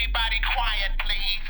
Everybody quiet, please.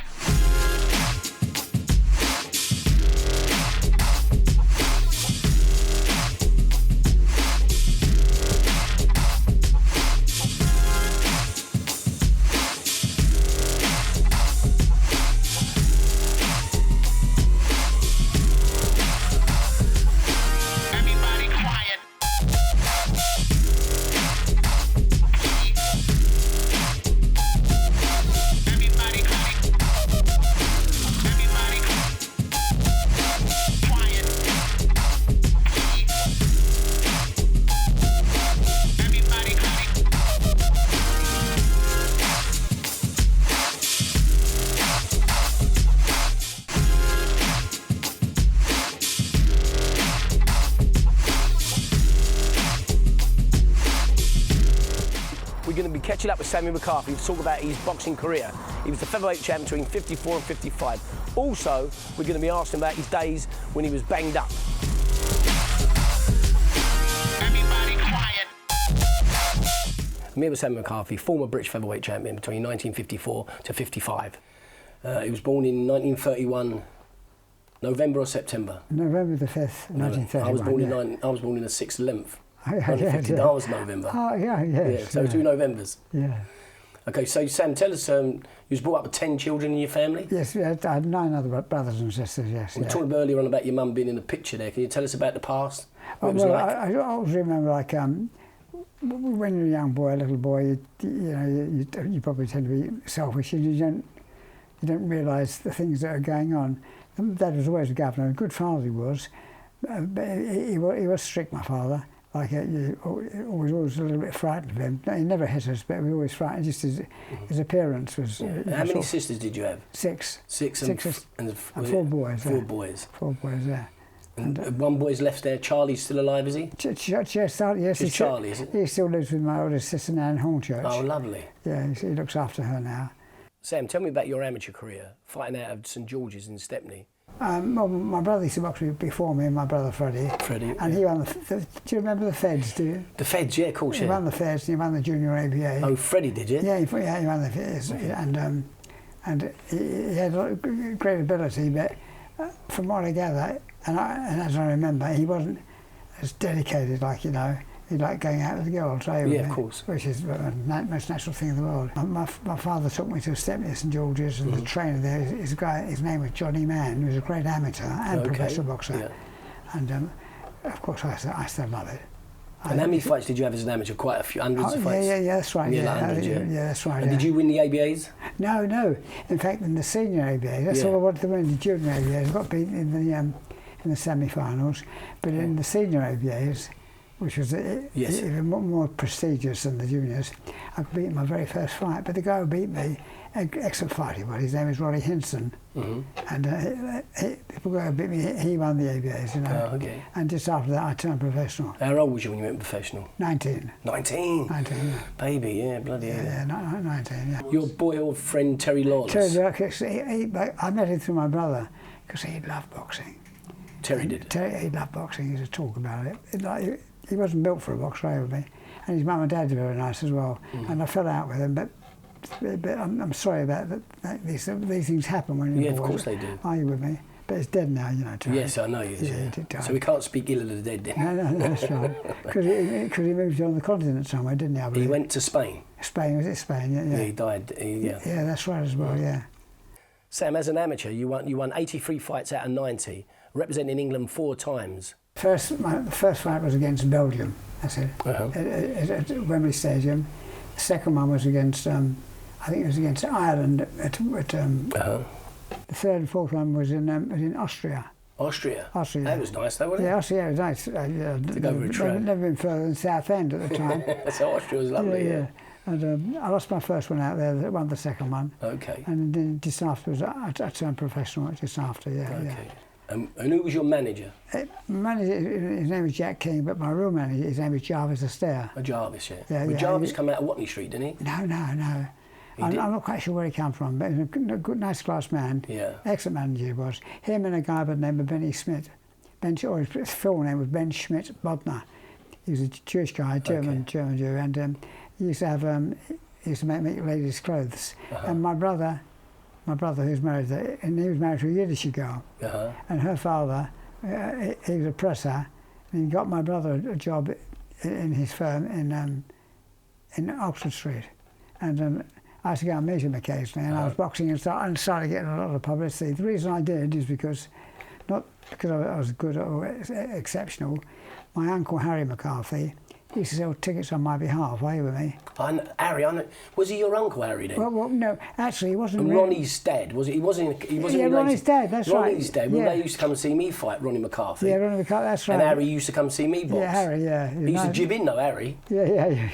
We're going to be catching up with Sammy McCarthy to talk about his boxing career. He was the featherweight champ between 54 and 55. Also, we're going to be asking about his days when he was banged up. Everybody quiet. Me with Sammy McCarthy, former British featherweight champion between 1954 to 55. He was born in 1931, November or September? November the 5th, 1931. I was born in the 6th 11th. Yeah. I was November. Oh, yes. So 2 Novembers. Yeah. Okay, so Sam, tell us, you was brought up with 10 children in your family? Yes, I had 9 other brothers and sisters, yes. We talked earlier on about your mum being in the picture there. Can you tell us about the past? What it was like? I always remember, like, when you're a young boy, a little boy, you probably tend to be selfish and you don't realise the things that are going on. Dad was always a governor, a good father he was, but he was strict, my father. Like, always a little bit frightened of him. He never hit us, but we were always frightened. Just his appearance was... How many sisters did you have? 6. Six and 4 boys. 4 boys. 4 boys, yeah. And one boy's left there. Charlie's still alive, is he? Yes, Just Charlie, is it? He still lives with my oldest sister now in Hornchurch. Oh, lovely. Yeah, he looks after her now. Sam, tell me about your amateur career, fighting out of St George's in Stepney. Well, my brother used to box before me, my brother Freddie. And he won do you remember the Feds, do you? The Feds, yeah, of course, He won the Feds, he won the Junior ABA. Oh, Freddie did you? Yeah, he won the Feds. And he had a lot of great ability, but from what I gather, and as I remember, he wasn't as dedicated, like, he liked going out with the girls. Of course. Which is the most natural thing in the world. My father took me to Stepney at St George's, and the trainer there, his name was Johnny Mann, who was a great amateur and professional boxer. Yeah. And of course, I still love it. And how many fights did you have as an amateur? Quite a few, hundreds of fights? Yeah, that's right. Yeah, like 100, yeah, that's right. And did you win the ABAs? No. In fact, in the senior ABA, that's all I wanted to win. The junior ABAs, I got beaten in the semi-finals, but in the senior ABAs, which was even more prestigious than the juniors, I could beat my very first fight. But the guy who beat me, excellent fight he was, his name was Hinson. And people who beat me, he won the ABAs, Oh, okay. And just after that, I turned professional. How old was you when you went professional? 19. 19? 19, yeah. Baby, yeah, bloody hell. Yeah, 19, yeah. Your boyhood friend Terry Lawless? I met him through my brother, because he loved boxing. Terry did? He loved boxing, he used to talk about it. He wasn't built for a boxer, really. And his mum and dad were very nice as well. And I fell out with him, but I'm sorry about that. These things happen when you're of course they do. Are you with me? But it's dead now, Terry. Yes, I know he is. He did die. So we can't speak ill of the dead then? No, that's right. Because he moved on the continent somewhere, didn't he? I believe. He went to Spain? Spain, was it Spain? Yeah. He died, Yeah, that's right as well, yeah. Sam, as an amateur, you won 83 fights out of 90, representing England 4 times. The first fight was against Belgium, that's it, at Wembley Stadium. The second one was against, I think it was against Ireland. The third and fourth one was in Austria. Austria? Austria. That was nice though, wasn't it? Yeah, Austria was nice. To go over a train. Never been further than Southend at the time. So Austria was lovely, yeah. And I lost my first one out there, won the second one. Okay. And then just afterwards, I turned professional just after, Okay. And who was your manager? My manager, his name was Jack King, but my real manager, his name was Jarvis Astaire. Oh, Jarvis, yeah. Jarvis come out of Wapping Street, didn't he? No. I'm not quite sure where he came from, but he was a good, nice class man. Yeah. Excellent manager he was. Him and a guy by the name of Benny Schmidt. His full name was Ben Schmidt Bodner. He was a Jewish guy, German Jew, and he used to have used to make ladies' clothes. And my brother who's married, and he was married to a Yiddish girl, and her father, he was a presser, and he got my brother a job in his firm in Oxford Street, and I used to go and meet him occasionally, and I was boxing and started getting a lot of publicity. The reason I did is because, not because I was good or exceptional, my uncle Harry McCarthy used to sell tickets on my behalf. Are you with me? Harry, was he your uncle Harry then? Well, no, actually he wasn't. And Ronnie's dad, was it? He wasn't. Yeah, Ronnie's dad. That's right. Ronnie's dad. Well, they used to come and see me fight Ronnie McCarthy. Yeah, Ronnie McCarthy. That's right. And Harry used to come see me box. Yeah, Harry. Yeah. He used to jib in though, Harry. Yeah.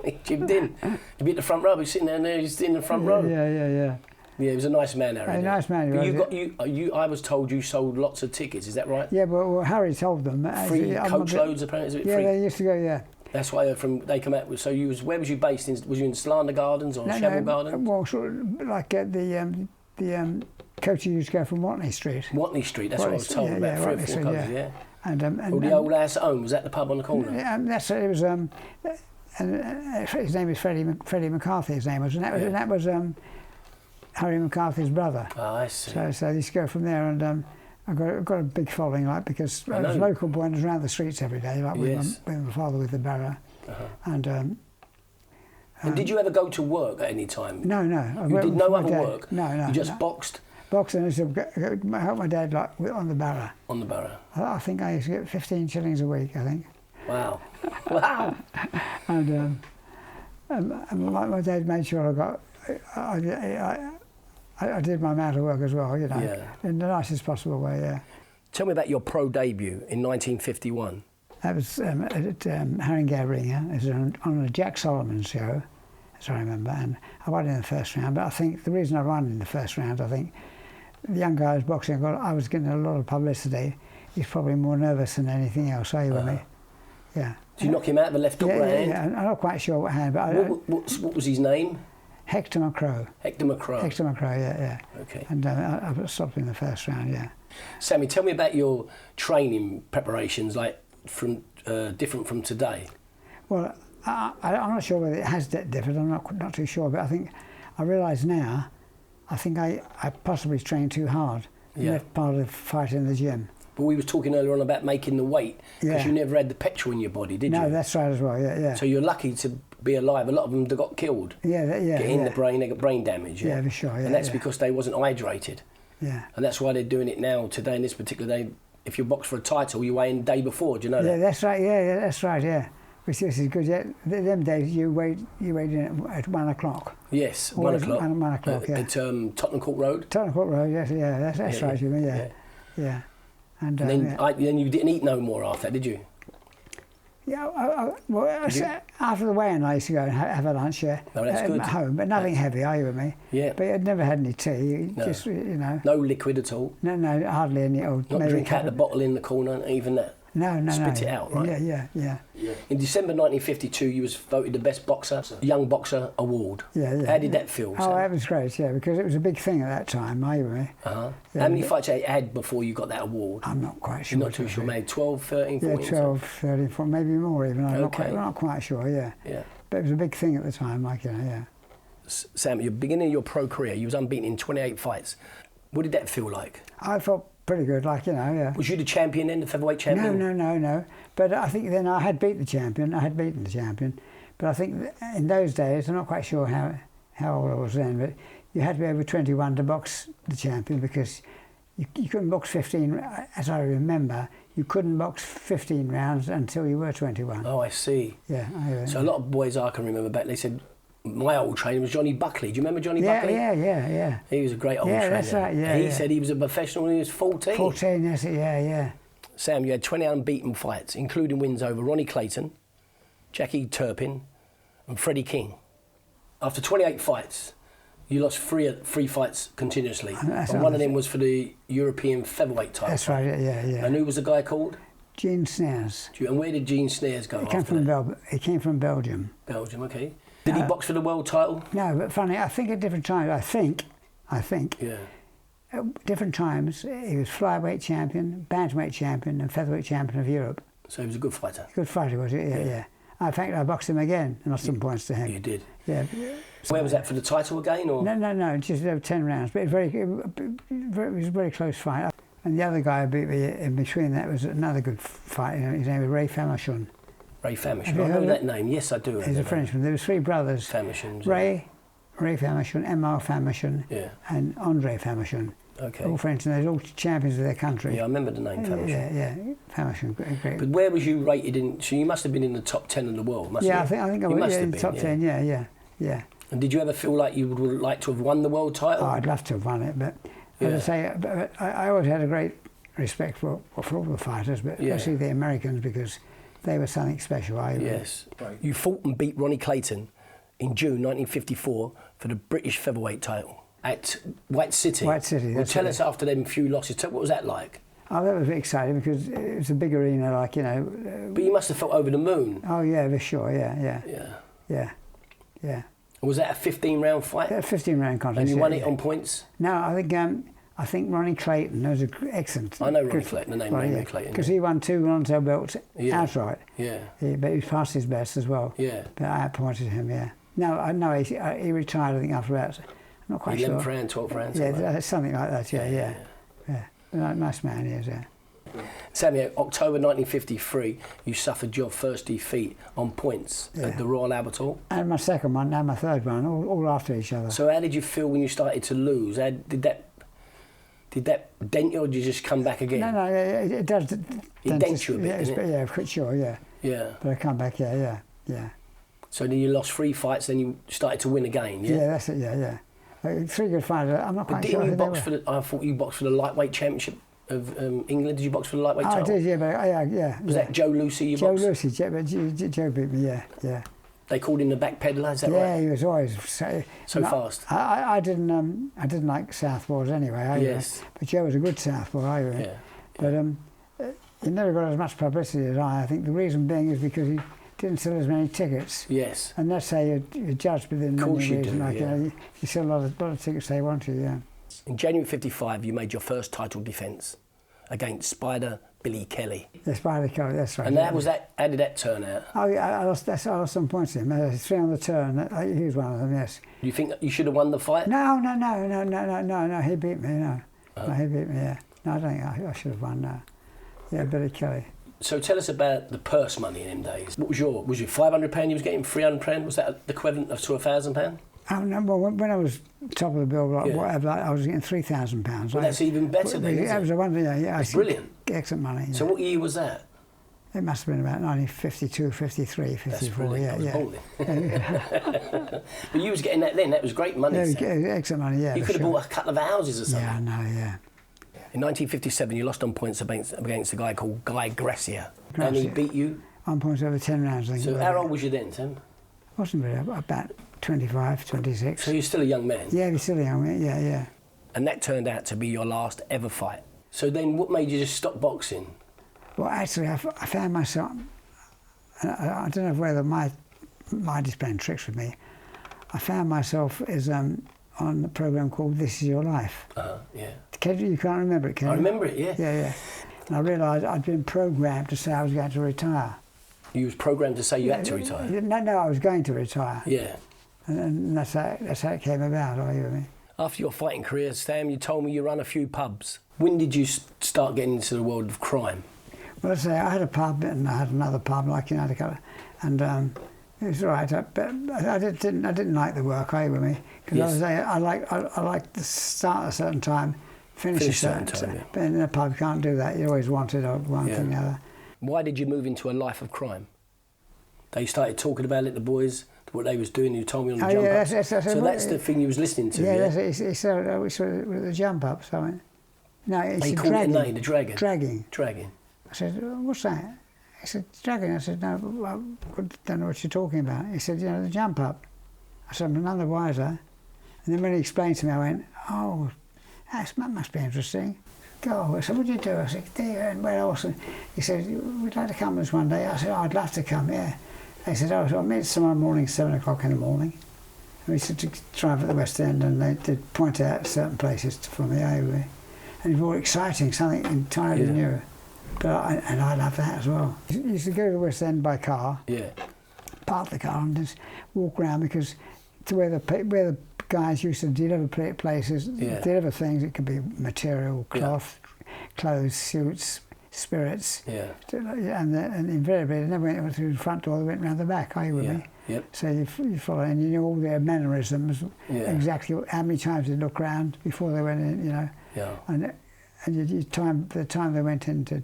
He jibbed in. He'd be at the front row. He's sitting there. He's in the front row. Yeah. Yeah, he was a nice man, Harry. A nice man. I was told you sold lots of tickets. Is that right? Yeah, well Harry told them. Free coach loads, apparently. Is it free? Yeah, they used to go. Yeah. That's why they come out with. So where was you based in? Was you in Slander Gardens or Cheval Gardens? Well, sort of like at the coaches used to go from Watney Street. Watney Street. That's what I was told about. 3 or 4 Street, coaches. Yeah. And the old house at home, was that the pub on the corner? Yeah, that's it. Was and his name was Freddie McCarthy. His name was, and that was Harry McCarthy's brother. Oh, I see. So they used to go from there, and I got a big following, like, because I was a local boy and was around the streets every day, like with my father with the barrow. And did you ever go to work at any time? No. You did no other work? No. You just boxed? Boxing, I used to help my dad like on the barrow. On the barrow? I think I used to get 15 shillings a week, I think. Wow. Wow. And my dad made sure I did my amount of work as well, you know, in the nicest possible way, yeah. Tell me about your pro debut in 1951. That was at Haringaringer. It was on a Jack Solomon show, as I remember, and I won in the first round. But I think the reason I won in the first round, I think the young guy was boxing, I was getting a lot of publicity. He's probably more nervous than anything else, are you with me? Yeah. Did you knock him out the left hook hand? Yeah, I'm not quite sure what hand, but what was his name? Hector McCrow. Hector McCrow. Hector McCrow, yeah. Okay. And I stopped in the first round, yeah. Sammy, tell me about your training preparations, like different from today. Well, I'm not sure whether it has differed. I'm not too sure, but I realise now, I think I possibly trained too hard. Yeah. Left part of fighting in the gym. But we was talking earlier on about making the weight, because you never had the petrol in your body, did you? No, that's right as well, yeah. So you're lucky to be alive. A lot of them got killed. Get in the brain, they got brain damage. Yeah, for sure, and that's because they wasn't hydrated. Yeah. And that's why they're doing it now, today, in this particular day. If you box for a title, you weigh in the day before, do you know that? Yeah, that's right, that's right, yeah. Which is good, yeah. Them days you weighed in at 1 o'clock. Yes, Always 1 o'clock. 1 o'clock, yeah. At Tottenham Court Road? Tottenham Court Road, yes, yeah, that's right, you mean, yeah. And then you didn't eat no more after that, did you? Yeah, after the weigh-in I used to go and have a lunch, yeah. No, that's good. At home, but nothing heavy, are you with me? Yeah. But I'd never had any tea, just, you know. No liquid at all? No, hardly any. Not drink out the bottle in the corner, even that? No. Spit it out, right? Yeah. In December 1952, you was voted the best boxer, Young Boxer Award. Yeah. How did that feel, Sam? Oh, that was great, yeah, because it was a big thing at that time, are you with me? How many fights you had before you got that award? I'm not quite sure. You're not too sure, maybe 12, 13, 14? Yeah, 12, 13, 14, maybe more even. I'm not quite sure, yeah. But it was a big thing at the time, like, you know, yeah. Sam, at the beginning of your pro career, you was unbeaten in 28 fights. What did that feel like? I felt pretty good, like, you know, yeah. Was you the champion then, the featherweight champion? No. But I think then I had beaten the champion. But I think in those days, I'm not quite sure how old I was then, but you had to be over 21 to box the champion, because you couldn't box 15, as I remember, you couldn't box 15 rounds until you were 21. Oh, I see. Yeah. So a lot of boys I can remember back, they said, my old trainer was Johnny Buckley. Do you remember Johnny Buckley? Yeah. He was a great old trainer. Yeah, that's right, He said he was a professional when he was 14. 14, yes, yeah. Sam, you had 20 unbeaten fights, including wins over Ronnie Clayton, Jackie Turpin and Freddie King. After 28 fights, you lost three fights continuously. And one of them was for the European featherweight title. That's right, yeah. And who was the guy called? Gene Sneyers. And where did Gene Sneyers go He came from Belgium. Belgium, okay. Did he box for the world title? No, but funny, I think at different times, I think. Yeah. At different times, he was flyweight champion, bantamweight champion and featherweight champion of Europe. So he was a good fighter? Good fighter, was he? Yeah. In fact, I boxed him again and lost some points to him. You did? Yeah. Where was that, for the title again? Or? No, just 10 rounds, but it was a very close fight. And the other guy who beat me in between that was another good fight. His name was Ray Famechon. Ray Famechon. I know that name. Yes, I do. He's a Frenchman. There were three brothers. Famechons. Ray Famechon, Eamonn Famechon, and Andre Famechon. Okay. All French, and they're all champions of their country. Yeah, I remember the name Famechon. Yeah, Famechon, great. But where was you rated in? So you must have been in the top 10 of the world, mustn't you? I think I was in the top 10. Yeah. And did you ever feel like you would like to have won the world title? Oh, I'd love to have won it, but as I say, I always had a great respect for all the fighters, but especially the Americans, because they were something special. Yes. You fought and beat Ronnie Clayton in June 1954 for the British Featherweight title at White City. White City. Well, tell us after them few losses, what was that like? Oh, that was exciting because it was a big arena, like, you know. But you must have felt over the moon. Oh, yeah, for sure, yeah. Was that a 15-round fight? A 15-round contest. And you won it on points? No, I think Ronnie Clayton was excellent. I know Ronnie Clayton, the name Ronnie Clayton. Because he won 2 Ronto belts outright. Yeah. But he passed his best as well. Yeah. But I outpointed him, No, he retired, I think, after that. I'm not quite 11 sure. 11th round, 12th round? Yeah, something like that, yeah. Nice man he is, yeah. Sammy, October 1953, you suffered your first defeat on points at the Royal Albert Hall. And my second one, and my third one, all after each other. So how did you feel when you started to lose? Did that dent you, or did you just come back again? No, it does. It dents you a bit, doesn't it? Yeah, for sure, yeah. Yeah. But I come back, yeah. So then you lost 3 fights, then you started to win again, yeah? Yeah, that's it, yeah. 3 good fighters. I'm not quite sure. Didn't you box for the? I thought you boxed for the lightweight championship of England. Did you box for the lightweight title? I did, yeah, but yeah. Was that Joe Lucy you boxed? Joe Lucy, Joe beat me, yeah. They called him the backpedaler, is that right? Yeah, he was always so fast. I didn't like southpaws anyway. Yes. But Joe was a good southpaw. But he never got as much publicity as I. I think the reason being is because he didn't sell as many tickets. Yes. And that's how you judge within the reason. You sell a lot of tickets, they want you, yeah. In January '55, you made your first title defence against Spider Billy Kelly. Yeah, Spider Kelly, that's right. And how did that turn out? Oh, yeah, I lost some points to him. 3 on the turn. He was one of them, yes. Do you think you should have won the fight? No, he beat me, no. No, he beat me, yeah. No, I don't think I should have won, no. Yeah, Billy Kelly. So tell us about the purse money in them days. What was your £500 you was getting, £300? Was that the equivalent to £1,000? Oh, no, well, when I was top of the bill, whatever, I was getting £3,000. Well, that's even better then, isn't it? That was a wonder, yeah. It's brilliant. Excellent money, yeah. So what year was that? It must have been about 1952, 53, 54, that's brilliant. yeah. But you was getting that then, that was great money. Yeah, excellent money, yeah. You could have bought a couple of houses or something. Yeah, I know, yeah. In 1957, you lost on points against a guy called Guy Gracia. And he beat you? On points over 10 rounds, I think. So how old was you then, Tim? I wasn't really, about 25, 26. So you're still a young man? Yeah, you're still a young man, yeah. And that turned out to be your last ever fight. So then what made you just stop boxing? Well, actually, I found myself, I don't know whether my mind is playing tricks with me, I found myself on a programme called This Is Your Life. Yeah. You can't remember it, can you? I remember it, yeah. Yeah. And I realised I'd been programmed to say I was going to retire. You was programmed to say you had to retire? No, I was going to retire. Yeah. And that's how it came about, are you with me? After your fighting career, Sam, you told me you run a few pubs. When did you start getting into the world of crime? Well, I had a pub and I had another pub, like, and it was all right, but I didn't like the work, are you with me? Because I like to start at a certain time, finish a certain time. Yeah. But in a pub, you can't do that. You always wanted one thing or the other. Why did you move into a life of crime? They started talking about it, the boys, what they was doing. You told me on the jump ups. So that's the thing you was listening to. Yeah, it's with the jump ups. I mean, no, it's they called it a name, the dragging. Dragging. I said, what's that? He said, dragging. I said, no, I don't know what you're talking about. He said, the jump up. I said, I'm none the wiser. And then when he explained to me, I went, oh, that must be interesting. Go. I said, what do you do? I said, there and where else? And he said, we'd like to come with us one day. I said, I'd love to come, yeah. He said, I'll meet tomorrow morning, 7 o'clock in the morning. And we said to drive at the West End, and they did point out certain places for me, and it was more exciting, something entirely new. But I love that as well. You used to go to the West End by car. Yeah. park the car and just walk around, because to where the guys used to deliver places, deliver things. It could be material, cloth, clothes, suits, spirits. Yeah. And invariably, they never went through the front door, they went round the back, are you with me? Yep. So you follow, and you knew all their mannerisms, exactly how many times they'd look round before they went in, you know. Yeah. And the time they went in to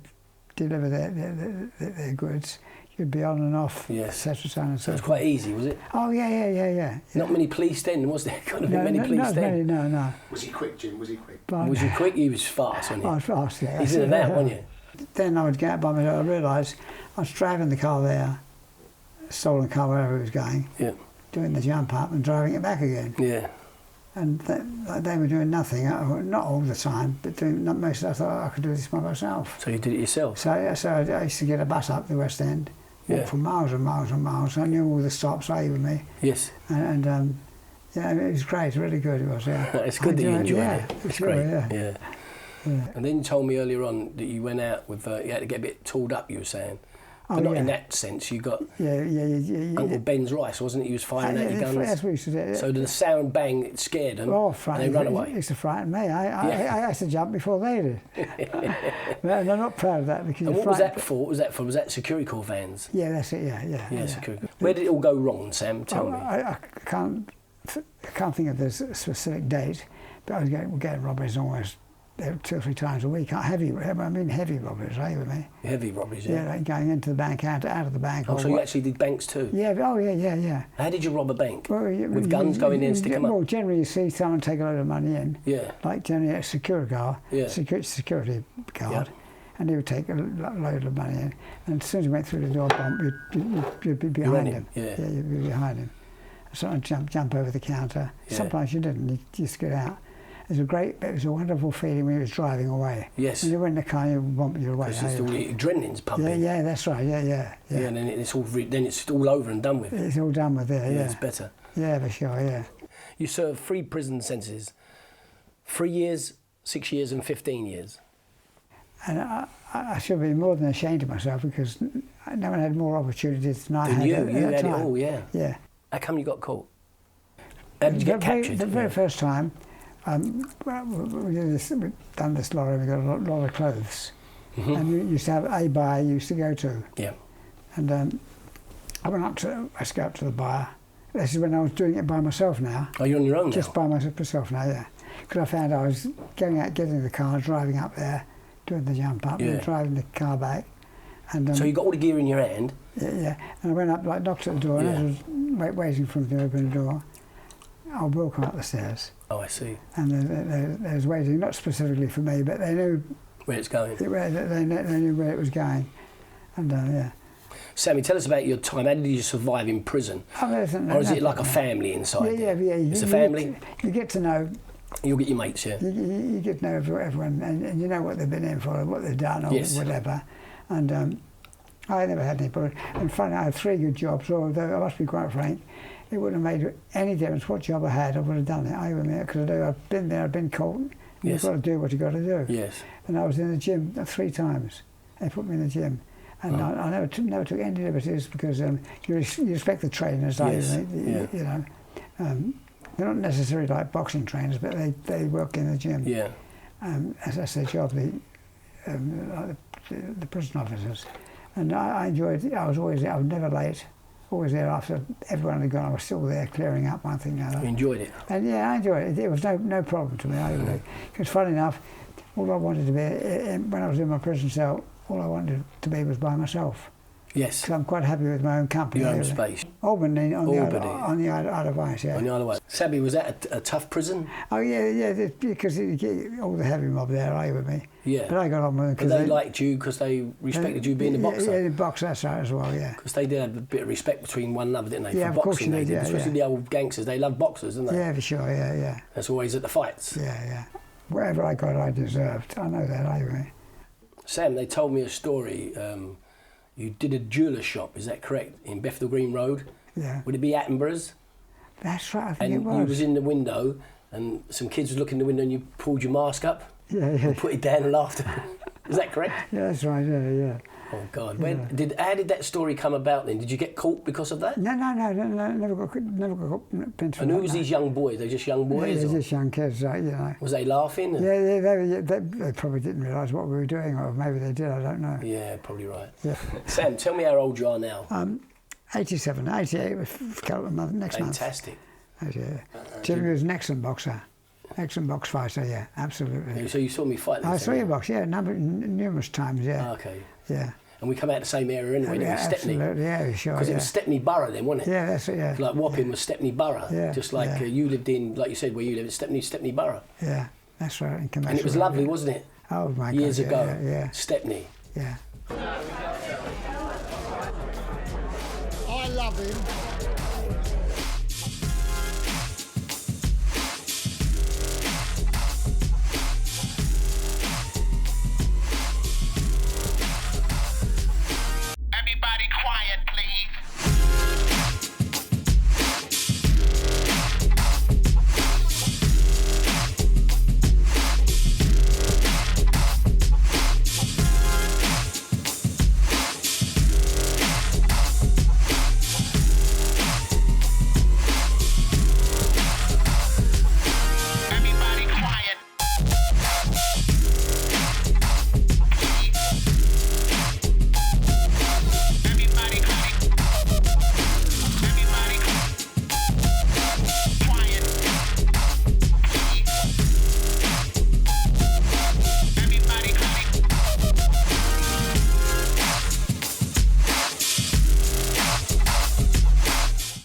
deliver their goods, you'd be on and off, etc. So it was quite easy, was it? Oh, yeah. Not many police then, was there? Couldn't have been many police then. No. Was he quick, Jim? Was he quick? Was he quick? He was fast, wasn't he? I was fast, yeah. He's in and out, wasn't you? Then I would get out by myself. I realised I was driving the car there, stolen car wherever it was going, doing the jump up and driving it back again. Yeah. And they were doing nothing, not all the time, but doing most. I thought I could do this by myself. So you did it yourself? So I used to get a bus up the West End, walk for miles and miles and miles. I knew all the stops lay with me. Yes. And it was great, really good it was, yeah. It's good that you enjoyed it. It's sure, great, yeah. And then you told me earlier on that you went out with, you had to get a bit tooled up, you were saying. But not in that sense, you got Uncle Ben's rice, wasn't it? He was firing at your guns. That's what we used to do. So the sound bang, it scared them, and they run away. It used to frighten me. I used to jump before they did. And I'm not proud of that. Because and what was that for? What was that for? Was that Security Corps vans? Yeah, that's it, yeah. Security Corps. Where did it all go wrong, Sam? Tell me. I can't think of this specific date, but I was getting robberies almost 2 or 3 times a week. Heavy robberies, are you with me? Heavy robberies, yeah. Like going into the bank, out of the bank. Oh, so you actually did banks too? Yeah, yeah. How did you rob a bank? Well, with guns going in and stick them up? Well, generally you see someone take a load of money in. Yeah. Like generally a security guard, and he would take a load of money in. And as soon as he went through the door bump, you'd be behind him. Yeah, you'd be behind him. Sometimes jump over the counter. Yeah. Sometimes you didn't, you just get out. It was a wonderful feeling when he was driving away. Yes. When you were in the car, you bump your way. Because the adrenaline's pumping. Yeah, that's right. Yeah. And then it's all over and done with. It's all done with there. Yeah. It's better. Yeah, for sure. Yeah. You served 3 prison sentences: 3 years, 6 years, and 15 years. And I should be more than ashamed of myself, because no one had more opportunities than I had. You had it time. all. Yeah. Yeah. How come you got caught? How did you get captured? The very first time. We've done this lorry, we got a lot of clothes. Mm-hmm. And we used to have a buyer you used to go to. Yeah. And I went up to the buyer. This is when I was doing it by myself now. Oh, you're on your own now? Just by myself now, yeah. Because I found I was getting in the car, driving up there, doing the jump up, and driving the car back. And so you got all the gear in your hand? Yeah. And I went up, knocked at the door, and as I was waiting for him to open the door, I will come up the stairs. Oh, I see. And they was waiting, not specifically for me, but they knew where it's going. They knew where it was going, and yeah. Sammy, tell us about your time. How did you survive in prison? Or is it like a family inside? Yeah. It's a family. You get to know. You'll get your mates, yeah. You get to know everyone, and you know what they've been in for, what they've done, or whatever. And I never had any problems. And finally, I had 3 good jobs. Although I must be quite frank, it wouldn't have made any difference what job I had. I would have done it. Because I've been there, I've been caught. You've got to do what you've got to do. Yes. And I was in the gym 3 times. They put me in the gym, and I never took any liberties, because you respect the trainers. You know, they're not necessarily like boxing trainers, but they work in the gym. Yeah. That's their job. The prison officers, and I enjoyed it. I was always there. I was never late. Always there after everyone had gone. I was still there clearing up one thing or another. You enjoyed it? And yeah, I enjoyed it. It was no problem to me. Because funny enough, all I wanted to be, when I was in my prison cell, all I wanted to be was by myself. Yes. Because I'm quite happy with my own company. Your own space. Albany on the Isle of Wight, yeah. On the Isle of Wight. Sammy, was that a tough prison? Oh yeah, because you get all the heavy mob there, are you with me? Yeah. But I got on with them. Because they liked you, because they respected you being a boxer? Yeah, the boxer, that's right as well, yeah. Because they did have a bit of respect between one another, didn't they? Yeah, for of course boxing, they did. Especially the old gangsters, they love boxers, didn't they? Yeah, for sure, yeah. That's always at the fights. Yeah. Whatever I got, I deserved. I know that, are you with me? Sam, they told me a story. You did a jeweller shop, is that correct? In Bethnal Green Road? Yeah. Would it be Attenborough's? That's right, I think it was. And you was in the window, and some kids was looking in the window, and you pulled your mask up? Yeah. And put it down and laughed. Is that correct? Yeah, that's right, yeah. Oh God! How did that story come about then? Did you get caught because of that? No, never got pinched. And who was these young boys? They're just young boys. Yeah, they're just young kids, you know. Was they laughing? Yeah, they probably didn't realise what we were doing, or maybe they did. I don't know. Yeah, probably right. Yeah. Sam, tell me how old you are now. 87, 88 next month. Fantastic. Jimmy was an excellent boxer. Excellent box fighter, yeah, absolutely. So you saw me fight? I saw you box, yeah, numerous times, yeah. Okay. Yeah. And we come out the same area anyway, didn't we? Stepney. Absolutely, yeah, sure. Because it was Stepney Borough then, wasn't it? Yeah, that's it, yeah. Like Wapping was Stepney Borough. Yeah. Just like you lived in, like you said, where you lived, Stepney Borough. Yeah, that's right. And it was lovely, wasn't it? Oh my God. Years ago. Yeah. Stepney. Yeah. I love him.